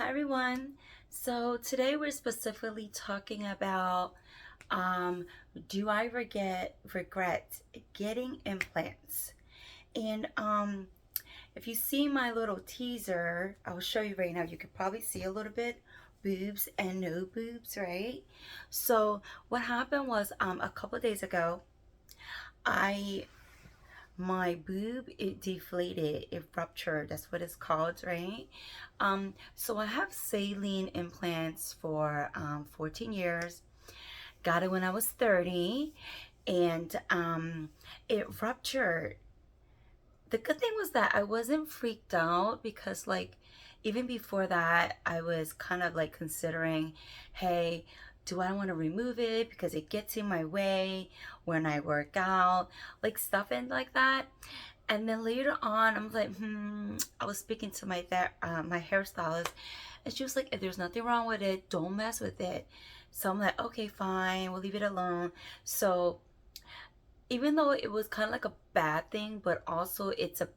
Hi everyone. So today we're specifically talking about um, do I regret getting implants? And if you see my little teaser, I'll show you right now. You could probably see a little bit boobs and no boobs, right? So what happened was a couple of days ago, I my boob, it deflated, it ruptured, that's what it's called, right? So I have saline implants for 14 years. Got it when I was 30, and it ruptured. The good thing was that I wasn't freaked out because, like, even before that, I was kind of like considering, hey, do I want to remove it because it gets in my way when I work out, like stuff and like that. And then later on, I'm like, I was speaking to my hairstylist, and she was like, if there's nothing wrong with it, don't mess with it. So I'm like, okay, fine, we'll leave it alone. So even though it was kind of like a bad thing, but also it's a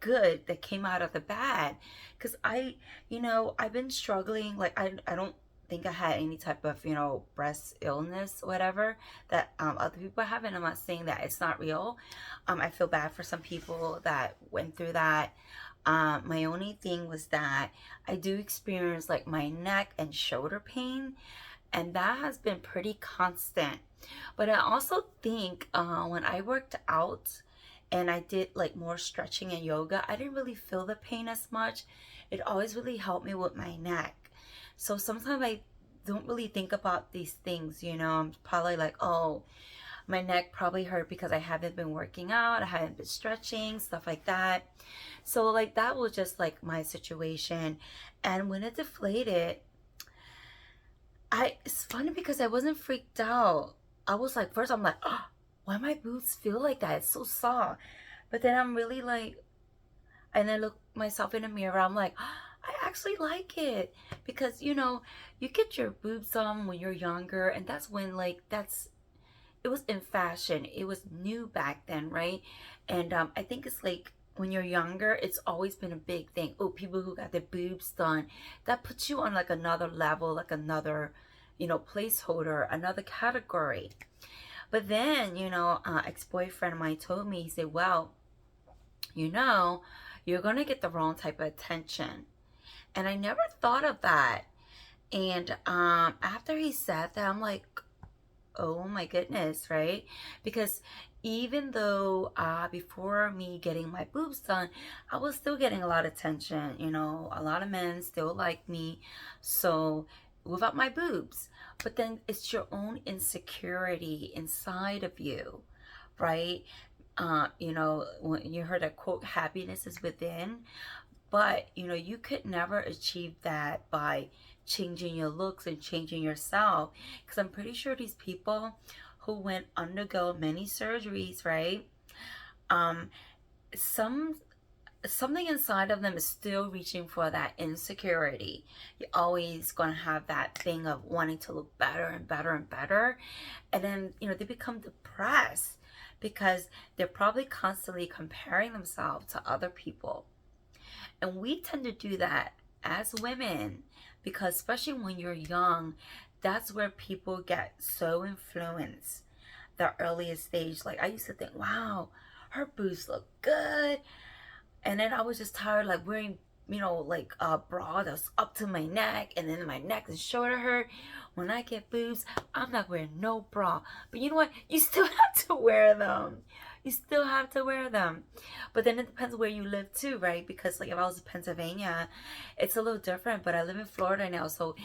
good that came out of the bad, because I've been struggling. Like I don't think I had any type of breast illness, whatever that other people have, and I'm not saying that it's not real. I feel bad for some people that went through that. My only thing was that I do experience like my neck and shoulder pain, and that has been pretty constant. But I also think when I worked out and I did like more stretching and yoga, I didn't really feel the pain as much. It always really helped me with my neck. So sometimes I don't really think about these things, I'm probably like, oh, my neck probably hurt because I haven't been working out, I haven't been stretching, stuff like that. So like that was just like my situation. And when it deflated, it's funny because I wasn't freaked out. I was like, first I'm like, oh, why my boobs feel like that? It's so soft. But then I'm really like, and I look myself in the mirror. I'm like, oh, I actually like it because you get your boobs on when you're younger, and that's when like it was in fashion. It was new back then, right? And I think it's like when you're younger, it's always been a big thing. Oh, people who got their boobs done, that puts you on like another level, like another, placeholder, another category. But then, ex-boyfriend of mine told me, he said, well, you know, you're going to get the wrong type of attention. And I never thought of that. And after he said that, I'm like, oh my goodness, right? Because even though before me getting my boobs done, I was still getting a lot of attention. A lot of men still like me. So without my boobs, but then it's your own insecurity inside of you, right? When you heard that quote, happiness is within, but you could never achieve that by changing your looks and changing yourself, because I'm pretty sure these people who went undergo many surgeries, right? um some Something inside of them is still reaching for that insecurity. You're always going to have that thing of wanting to look better and better and better, and then they become depressed because they're probably constantly comparing themselves to other people. And we tend to do that as women because, especially when you're young, that's where people get so influenced. The earliest stage, like I used to think, wow, her boobs look good. And then I was just tired, like wearing, like a bra that's up to my neck, and then my neck and shoulder hurt. When I get boobs, I'm not wearing no bra. But you know what? You still have to wear them. You still have to wear them. But then it depends where you live too, right? Because like if I was in Pennsylvania, it's a little different. But I live in Florida now, so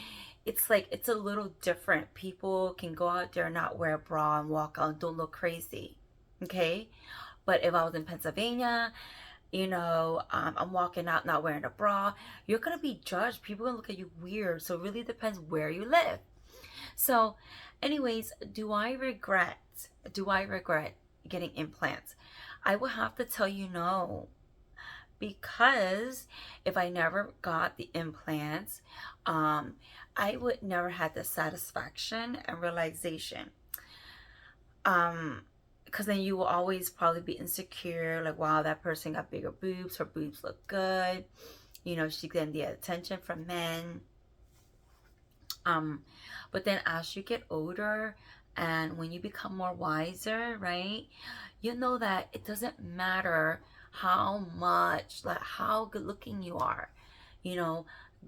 it's like it's a little different. People can go out there and not wear a bra and walk out and don't look crazy. Okay? But if I was in Pennsylvania, I'm walking out not wearing a bra, you're gonna be judged. People are gonna look at you weird. So it really depends where you live. So, anyways, do I regret getting implants? I will have to tell you no, because if I never got the implants, I would never had the satisfaction and realization. Because then you will always probably be insecure, like, wow, that person got bigger boobs, her boobs look good, You know, she's getting the attention from men. Um, but then as you get older and when you become more wiser, right, you know that it doesn't matter how much, like how good looking you are. You know,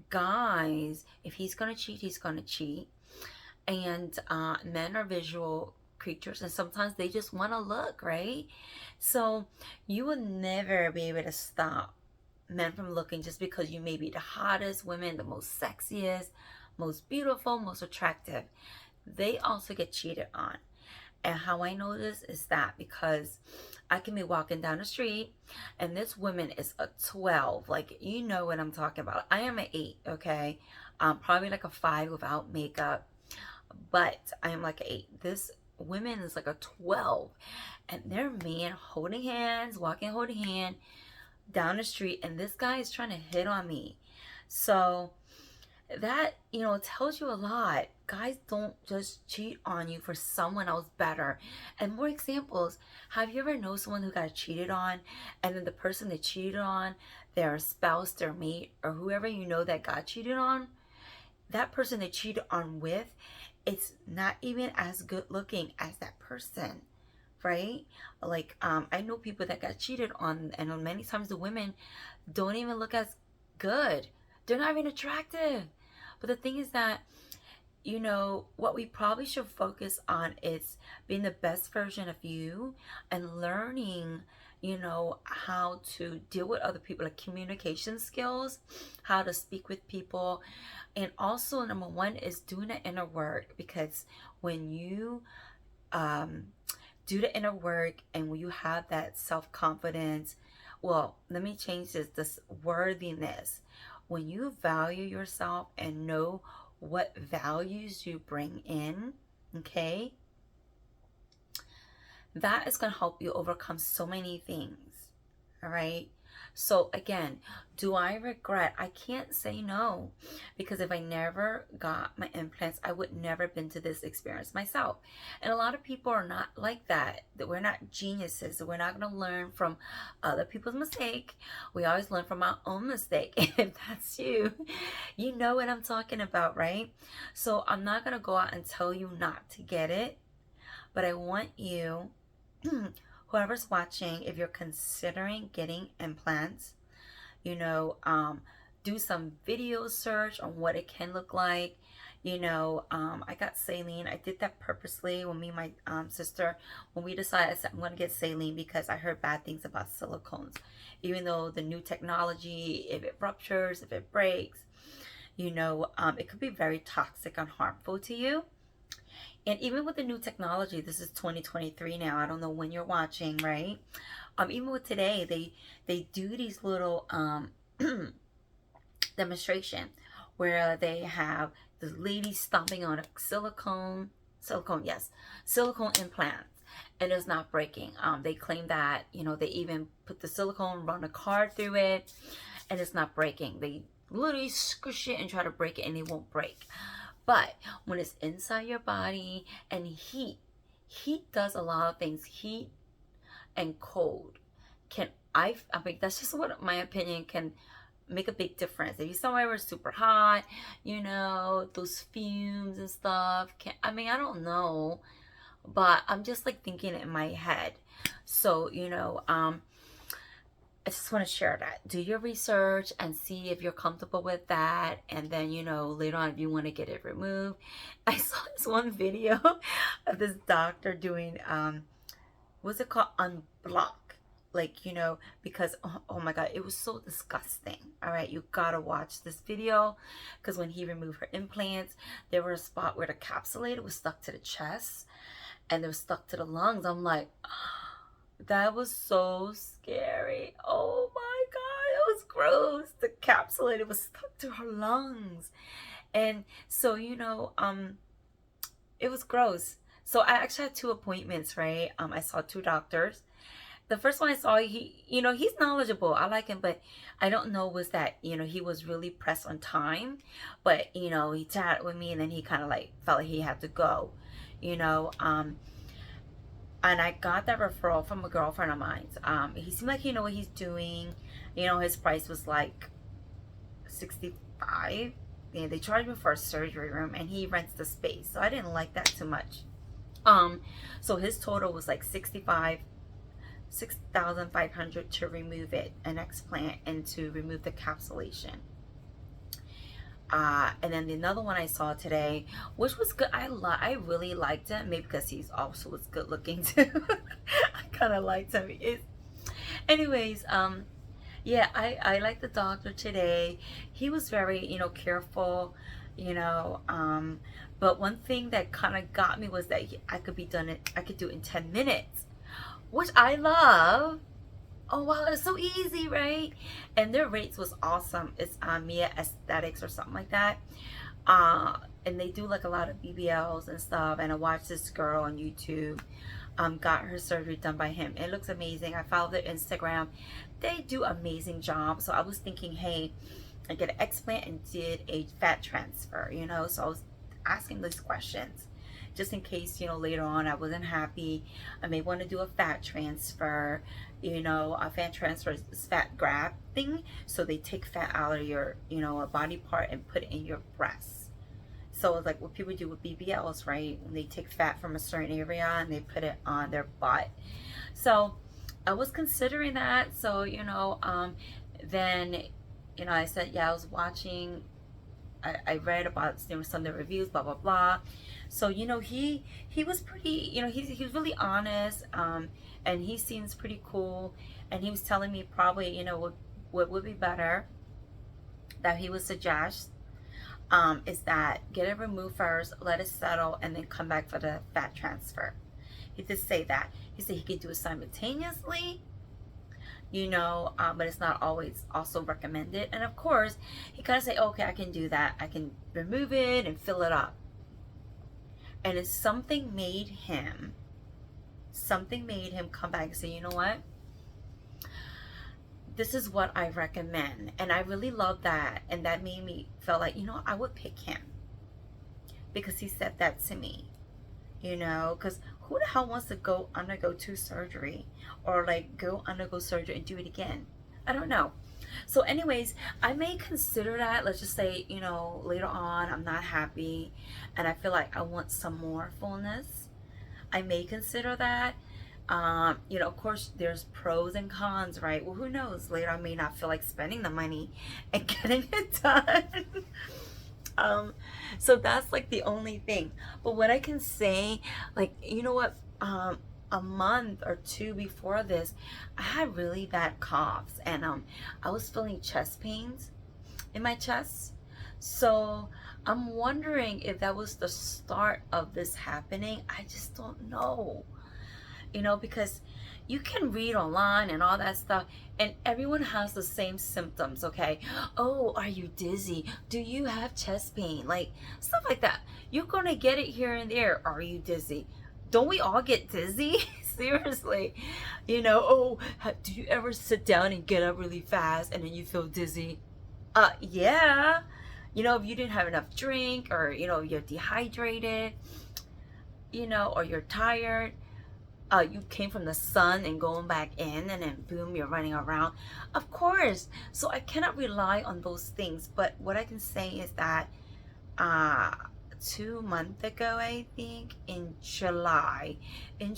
guys, if he's gonna cheat, he's gonna cheat. And men are visual creatures, and sometimes they just want to look, right? So you will never be able to stop men from looking just because you may be the hottest women, the most sexiest, most beautiful, most attractive. They also get cheated on. And how I know this is that because I can be walking down the street and this woman is a 12. Like, you know what I'm talking about. I am an 8, okay? Probably like a 5 without makeup, but I am like an 8. This woman is like a 12. And they're men holding hands, walking holding hand down the street, and this guy is trying to hit on me. So that, you know, tells you a lot. Guys don't just cheat on you for someone else better. And more examples, have you ever known someone who got cheated on, and then the person they cheated on, their spouse, their mate, or whoever you know that got cheated on, that person they cheated on with, it's not even as good looking as that person, right? Like, I know people that got cheated on, and many times the women don't even look as good. They're not even attractive. But the thing is that, you know, what we probably should focus on is being the best version of you and learning, you know, how to deal with other people, like communication skills, how to speak with people. And also, number one is doing the inner work, because when you do the inner work and when you have that self-confidence, well, let me change this worthiness. When you value yourself and know what values you bring in, okay, that is going to help you overcome so many things. All right. So again, do I regret? I can't say no, because if I never got my implants, I would never been to this experience myself. And a lot of people are not like that. That we're not geniuses. We're not going to learn from other people's mistake. We always learn from our own mistake. And if that's you, you know what I'm talking about, right? So I'm not going to go out and tell you not to get it, but I want you whoever's watching, if you're considering getting implants, you know, do some video search on what it can look like. You know, I got saline. I did that purposely when me and my sister, when we decided, I said, I'm going to get saline because I heard bad things about silicones. Even though the new technology, if it ruptures, if it breaks, you know, it could be very toxic and harmful to you. And even with the new technology, this is 2023 now. I don't know when you're watching, right? Even with today, they do these little demonstration where they have the lady stomping on a silicone, yes, silicone implants, and it's not breaking. They claim that, you know, they even put the silicone, run a card through it, and it's not breaking. They literally squish it and try to break it, and it won't break. But when it's inside your body, and heat does a lot of things. Heat and cold can, I mean, that's just what my opinion, can make a big difference. If you somewhere where it's super hot, you know, those fumes and stuff can, I mean, I don't know, but I'm just like thinking in my head. So, you know, I just want to share that. Do your research and see if you're comfortable with that. And then, you know, later on, if you want to get it removed. I saw this one video of this doctor doing, what's it called? Unblock. Like, you know, because, oh my God, it was so disgusting. All right, you gotta watch this video, because when he removed her implants, there was a spot where the capsulator was stuck to the chest and it was stuck to the lungs. I'm like, that was so scary. Oh my God, it was gross. The capsulator was stuck to her lungs. And so, you know, it was gross. So I actually had 2 appointments, right? I saw 2 doctors. The first one I saw, he, you know, he's knowledgeable. I like him, but I don't know, was that, you know, he was really pressed on time. But, you know, he chatted with me and then he kind of like felt like he had to go, you know. And I got that referral from a girlfriend of mine. He seemed like he knew what he's doing. You know, his price was like $65. Yeah, they charged me for a surgery room, and he rents the space, so I didn't like that too much. So his total was like 6,500 to remove it, an explant, and to remove the capsulation. And then another one I saw today, which was good. I really liked him, maybe because he's also was good looking too. I kind of liked him. Anyways, yeah, I like the doctor today. He was very, careful, you know. But one thing that kind of got me was that I could do it in 10 minutes, which I love. Oh wow, it's so easy, right? And their rates was awesome. It's Mia Aesthetics or something like that. And they do like a lot of BBLs and stuff. And I watched this girl on YouTube, got her surgery done by him. It looks amazing. I followed their Instagram. They do amazing job. So I was thinking, hey, I get an explant and did a fat transfer, So I was asking these questions just in case, later on I wasn't happy. I may want to do a fat transfer. A fat transfer is fat grab thing. So they take fat out of your, a body part and put it in your breasts. So it's like what people do with BBLs, right? When they take fat from a certain area and they put it on their butt. So I was considering that. So, then, I said, yeah, I was watching, I read about some of the reviews, blah, blah, blah. So, he was pretty, he was really honest, and he seems pretty cool. And he was telling me probably, what would be better that he would suggest, is that get it removed first, let it settle, and then come back for the fat transfer. He did say that. He said he could do it simultaneously, but it's not always also recommended. And of course, he kind of say, okay, I can do that. I can remove it and fill it up. And it's something made him come back and say, you know what? This is what I recommend. And I really love that. And that made me feel like, I would pick him. Because he said that to me. Because who the hell wants to undergo 2 surgery, or like undergo surgery and do it again? I don't know. So anyways, I may consider that. Let's just say, later on I'm not happy and I feel like I want some more fullness. I may consider that. Of course there's pros and cons, right? Well, who knows? Later I may not feel like spending the money and getting it done. So that's like the only thing. But what I can say, like, a month or 2 before this, I had really bad coughs, and I was feeling chest pains in my chest. So I'm wondering if that was the start of this happening. I just don't know. Because you can read online and all that stuff, and everyone has the same symptoms, okay? Oh, are you dizzy? Do you have chest pain? Like, stuff like that. You're gonna get it here and there. Are you dizzy? Don't we all get dizzy? Seriously. Oh, do you ever sit down and get up really fast and then you feel dizzy? Yeah. If you didn't have enough drink, or, you're dehydrated, or you're tired, you came from the sun and going back in, and then boom, you're running around. Of course. So I cannot rely on those things. But what I can say is that 2 months ago, I think, in July, and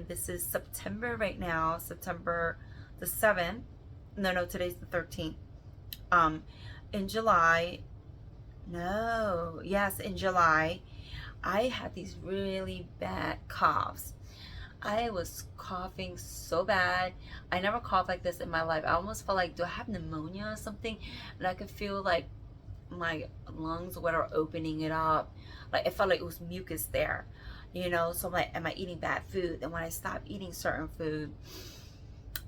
this is September right now, September the 7th. No, today's the 13th. In July, no, yes, in July, I had these really bad coughs. I was coughing so bad. I never coughed like this in my life. I almost felt like, do I have pneumonia or something? And I could feel like my lungs were opening it up. Like, it felt like it was mucus there, So I'm like, am I eating bad food? And when I stopped eating certain food,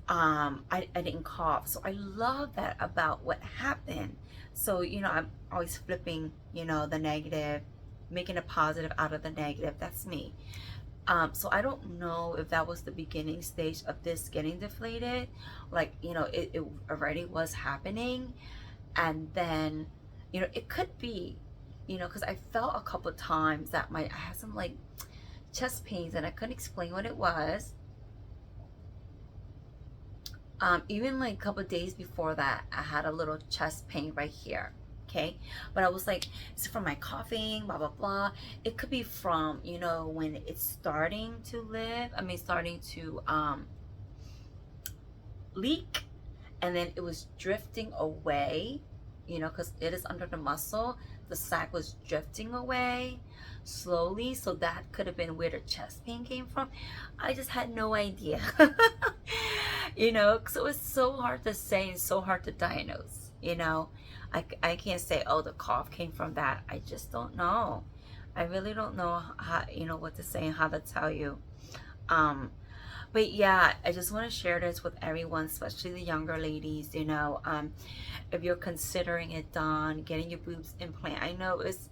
I didn't cough. So I love that about what happened. So, I'm always flipping, the negative, making a positive out of the negative. That's me. So I don't know if that was the beginning stage of this getting deflated. Like, it already was happening. And then, it could be, because I felt a couple of times that I had some like chest pains and I couldn't explain what it was. Even like a couple days before that, I had a little chest pain right here. Okay, but I was like, is it from my coughing? Blah blah blah. It could be from, you know, when it's starting to starting to leak, and then it was drifting away, you know, because it is under the muscle. The sac was drifting away slowly, so that could have been where the chest pain came from. I just had no idea. You know, so it's so hard to say and so hard to diagnose, you know. I can't say, oh, the cough came from that. I just don't know. I really don't know how, you know, what to say and how to tell you. um but yeah, I just want to share this with everyone, especially the younger ladies, you know. If you're considering it done, getting your boobs implant, I know it's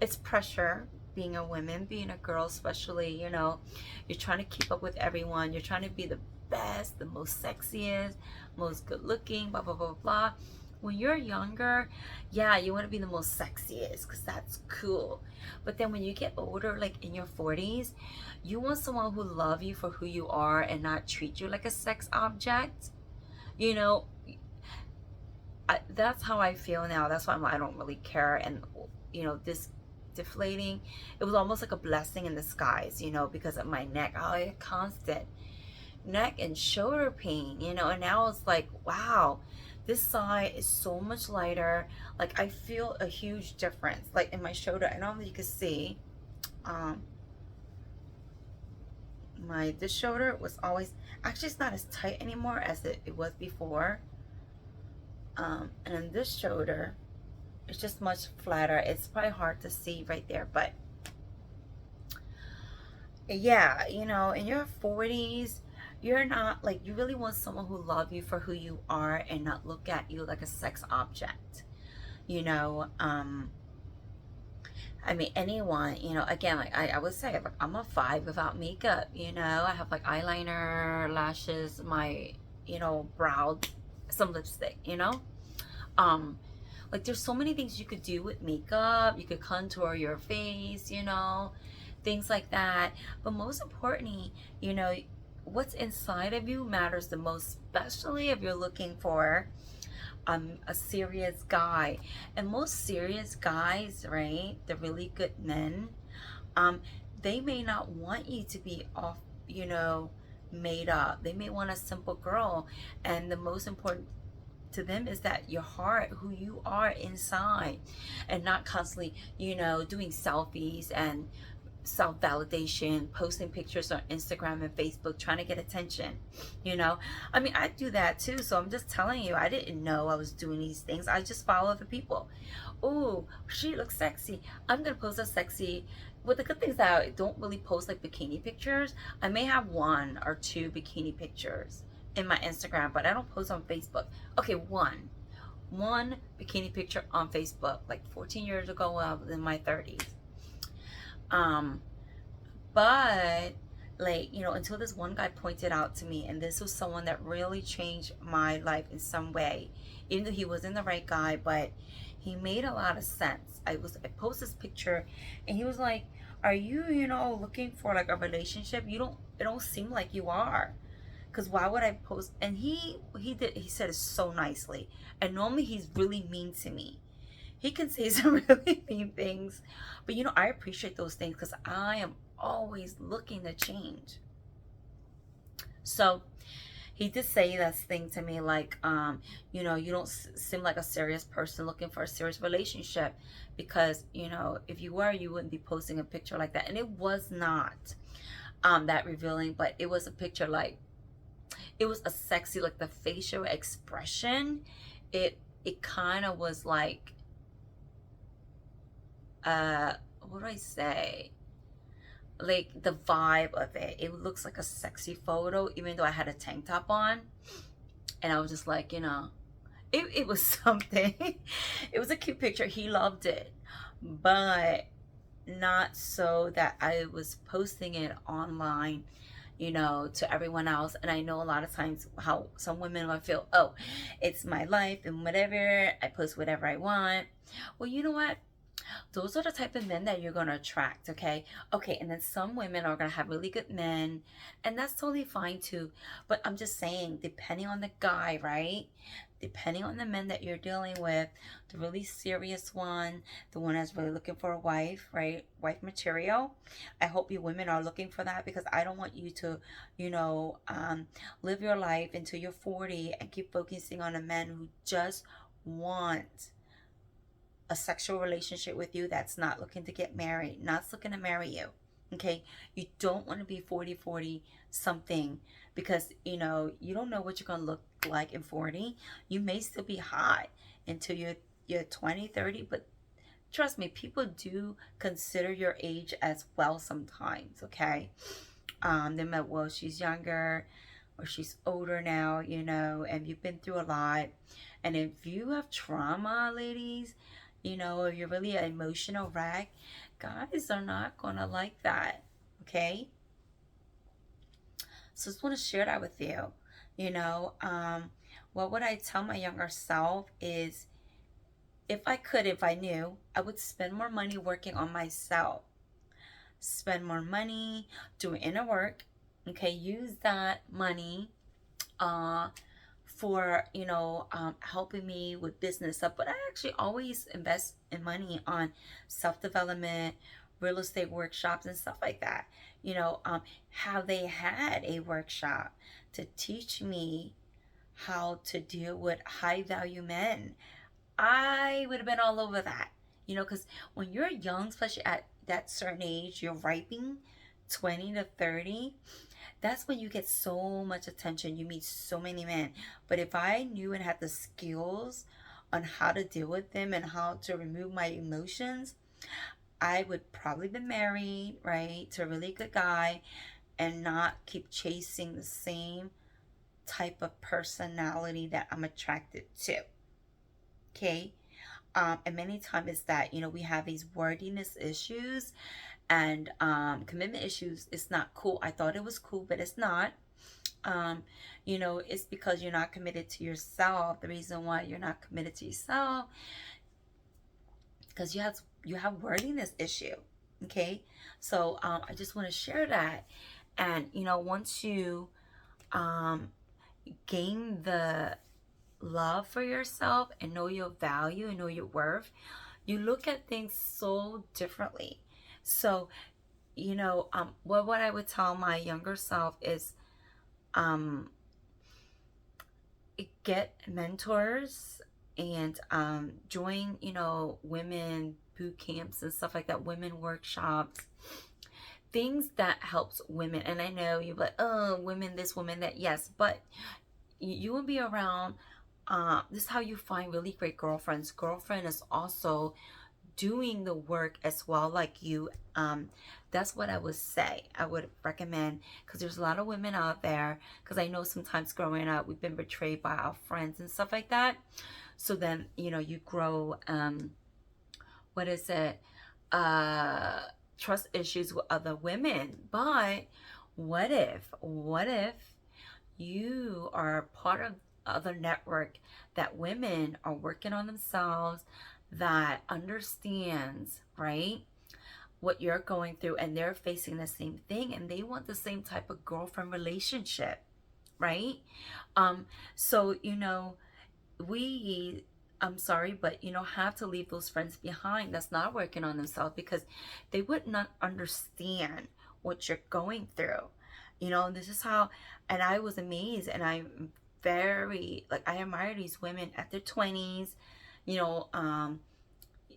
it's pressure being a woman, being a girl, especially, you know. You're trying to keep up with everyone, you're trying to be the best, the most sexiest, most good looking, blah blah blah blah. When you're younger, yeah, you want to be the most sexiest because that's cool. But then when you get older, like in your 40s, you want someone who love you for who you are and not treat you like a sex object, you know. That's how I feel now. That's why I don't really care. And you know, this deflating, it was almost like a blessing in disguise, you know, because of my neck. Oh, I had constant neck and shoulder pain, you know. And now it's like, wow, this side is so much lighter. Like I feel a huge difference, like in my shoulder. I don't know if you can see, um my this shoulder was always, actually it's not as tight anymore as it was before. And then this shoulder, it's just much flatter. It's probably hard to see right there, but yeah, you know, in your 40s, you're not like, you really want someone who love you for who you are and not look at you like a sex object, you know. I mean, anyone, you know, again, like I would say, like, I'm a 5 without makeup, you know. I have like eyeliner, lashes, my, you know, brow, some lipstick, you know. um like there's so many things you could do with makeup. You could contour your face, you know, things like that. But most importantly, you know, what's inside of you matters the most, especially if you're looking for a serious guy. And most serious guys, right, the really good men, um they may not want you to be off, you know, made up. They may want a simple girl, and the most important to them is that your heart, who you are inside, and not constantly, you know, doing selfies and self-validation, posting pictures on Instagram and Facebook, trying to get attention, you know. I mean, I do that too, so I'm just telling you, I didn't know I was doing these things. I just follow the people. Oh, she looks sexy, I'm gonna post a sexy. Well, the good thing is that I don't really post like bikini pictures. I may have 1 or 2 bikini pictures in my Instagram, but I don't post on Facebook. Okay, one bikini picture on Facebook, like 14 years ago when I was in my 30s. um but like, you know, until this one guy pointed out to me, and this was someone that really changed my life in some way. Even though he wasn't the right guy, but he made a lot of sense. I posted this picture, and he was like, are you, you know, looking for like a relationship? You don't, it don't seem like you are. Because why would I post? And he said it so nicely. And normally he's really mean to me. He can say some really mean things, but you know, I appreciate those things because I am always looking to change. So he did say this thing to me, like, you know, you don't seem like a serious person looking for a serious relationship, because, you know, if you were, you wouldn't be posting a picture like that. And it was not that revealing, but it was a picture, like, it was a sexy, like the facial expression, it kind of was like, what do I say, like the vibe of it, it looks like a sexy photo, even though I had a tank top on. And I was just like, you know, it was something. It was a cute picture, he loved it, but not so that I was posting it online, you know, to everyone else. And I know a lot of times how some women might feel, oh, it's my life and whatever, I post whatever I want. Well, you know what, Those are the type of men that you're going to attract, okay? Okay, and then some women are going to have really good men, and that's totally fine too. But I'm just saying, depending on the guy, right? Depending on the men that you're dealing with, the really serious one, the one that's really looking for a wife, right? Wife material. I hope you women are looking for that, because I don't want you to, live your life until you're 40 and keep focusing on a man who just want a sexual relationship with you, that's not looking to get married, not looking to marry you. Okay, you don't want to be 40 something, because you don't know what you're going to look like in 40. You may still be hot until you're 20, 30, but trust me, people do consider your age as well sometimes. Okay, they might, well, she's younger or she's older now, and you've been through a lot. And if you have trauma, ladies, if you're really an emotional wreck, guys are not gonna like that. Okay, so just want to share that with you. What would I tell my younger self is, if I could, if I knew, I would spend more money working on myself, spend more money doing inner work. Okay, use that money uh for helping me with business stuff. But I actually always invest in money on self-development, real estate workshops and stuff like that. How they had a workshop to teach me how to deal with high value men, I would have been all over that. Because when you're young, especially at that certain age, you're ripening, 20 to 30, that's when you get so much attention. You meet so many men. But if I knew and had the skills on how to deal with them and how to remove my emotions, I would probably be married, right, to a really good guy, and not keep chasing the same type of personality that I'm attracted to. Okay? And many times it's that, we have these worthiness issues and commitment issues. It's not cool. I thought it was cool, but it's not. It's because you're not committed to yourself. The reason why you're not committed to yourself, because you have worthiness issue. Okay, so I just want to share that. And once you gain the love for yourself and know your value and know your worth, you look at things so differently. So what I would tell my younger self is, get mentors and join women boot camps and stuff like that, women workshops, things that helps women. And I know you're like, oh, women this, women that. Yes, but you will be around. This is how you find really great girlfriends. Girlfriend is also doing the work as well, like you. That's what I would say. I would recommend, because there's a lot of women out there, because I know sometimes growing up we've been betrayed by our friends and stuff like that. So then you grow what is it trust issues with other women. But what if you are part of other network that women are working on themselves, that understands, right, what you're going through, and they're facing the same thing, and they want the same type of girlfriend relationship, right? So we I'm sorry, but have to leave those friends behind that's not working on themselves, because they would not understand what you're going through. This is how, and I was amazed, and I'm very, like, I admire these women at their 20s, you know, um,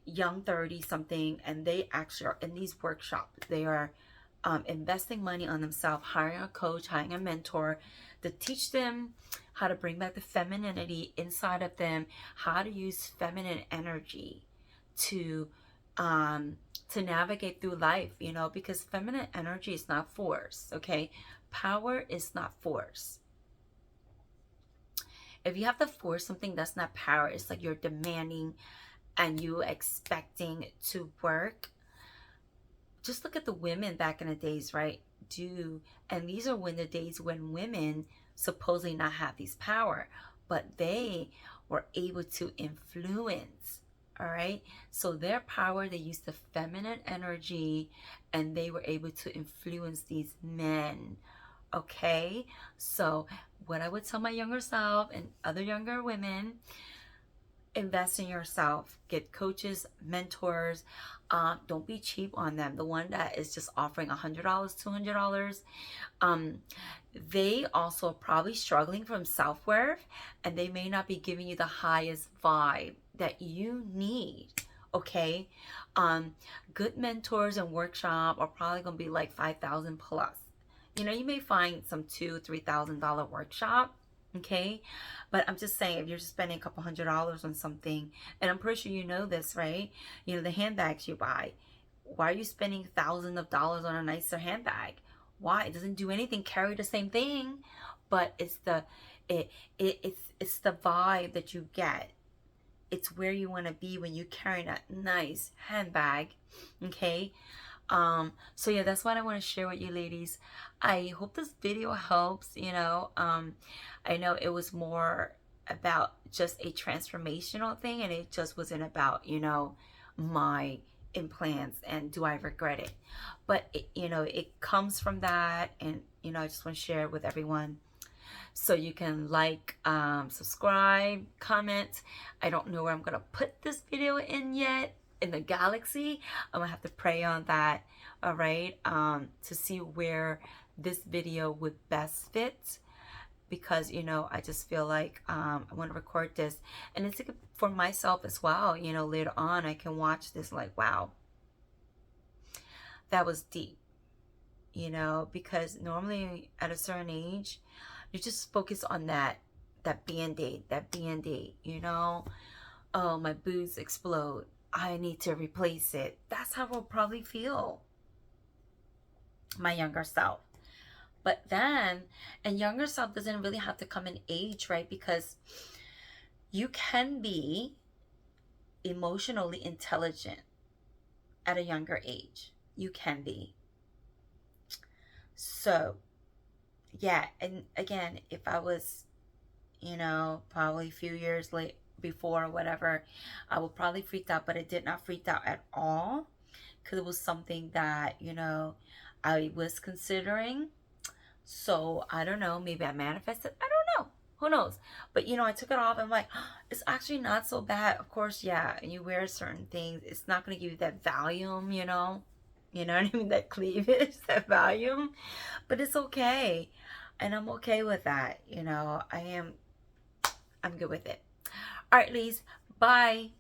young 30 something, and they actually are in these workshops. They are investing money on themselves, hiring a coach, hiring a mentor to teach them how to bring back the femininity inside of them, how to use feminine energy to navigate through life, because feminine energy is not force, okay? Power is not force. If you have to force something, that's not power. It's like you're demanding and you expecting it to work. Just look at the women back in the days, right? And these are when the days when women supposedly not have these power, but they were able to influence, All right. So their power, they used the feminine energy and they were able to influence these men. Okay. So what I would tell my younger self and other younger women, invest in yourself, get coaches, mentors. Don't be cheap on them. The one that is just offering $100, $200, um, they also are probably struggling from self-worth, and they may not be giving you the highest vibe that you need. Okay. um Good mentors and workshop are probably going to be like 5,000 plus. You may find some $2,000 $3,000 workshop. Okay. But I'm just saying, if you're just spending a couple $100 on something, and I'm pretty sure you know this, right? The handbags you buy, why are you spending thousands of dollars on a nicer handbag? Why? It doesn't do anything, carry the same thing, but it's the vibe that you get. It's where you want to be when you carry that nice handbag. Okay. So yeah, that's what I want to share with you ladies. I hope this video helps. I know it was more about just a transformational thing, and it just wasn't about my implants and do I regret it. But it comes from that, and I just want to share it with everyone. So you can like, subscribe, comment. I don't know where I'm gonna put this video in yet, in the galaxy. I'm gonna have to pray on that. All right. To see where this video would best fit, because I just feel like I want to record this, and it's for myself as well. Later on I can watch this like, wow, that was deep. Because normally at a certain age, you just focus on that band-aid, oh, my boobs explode, I need to replace it. That's how I'll probably feel, my younger self. But then, and younger self doesn't really have to come in age, right? Because you can be emotionally intelligent at a younger age. You can be. So yeah, and again, if I was, probably a few years late before or whatever, I would probably freaked out, but I did not freak out at all, because it was something that, I was considering. So I don't know, maybe I manifested. I don't know. Who knows? But I took it off. I'm like, oh, it's actually not so bad. Of course, yeah, and you wear certain things, it's not going to give you that volume, what I mean? That cleavage, that volume. But it's okay. And I'm okay with that. I'm good with it. All right, ladies. Bye.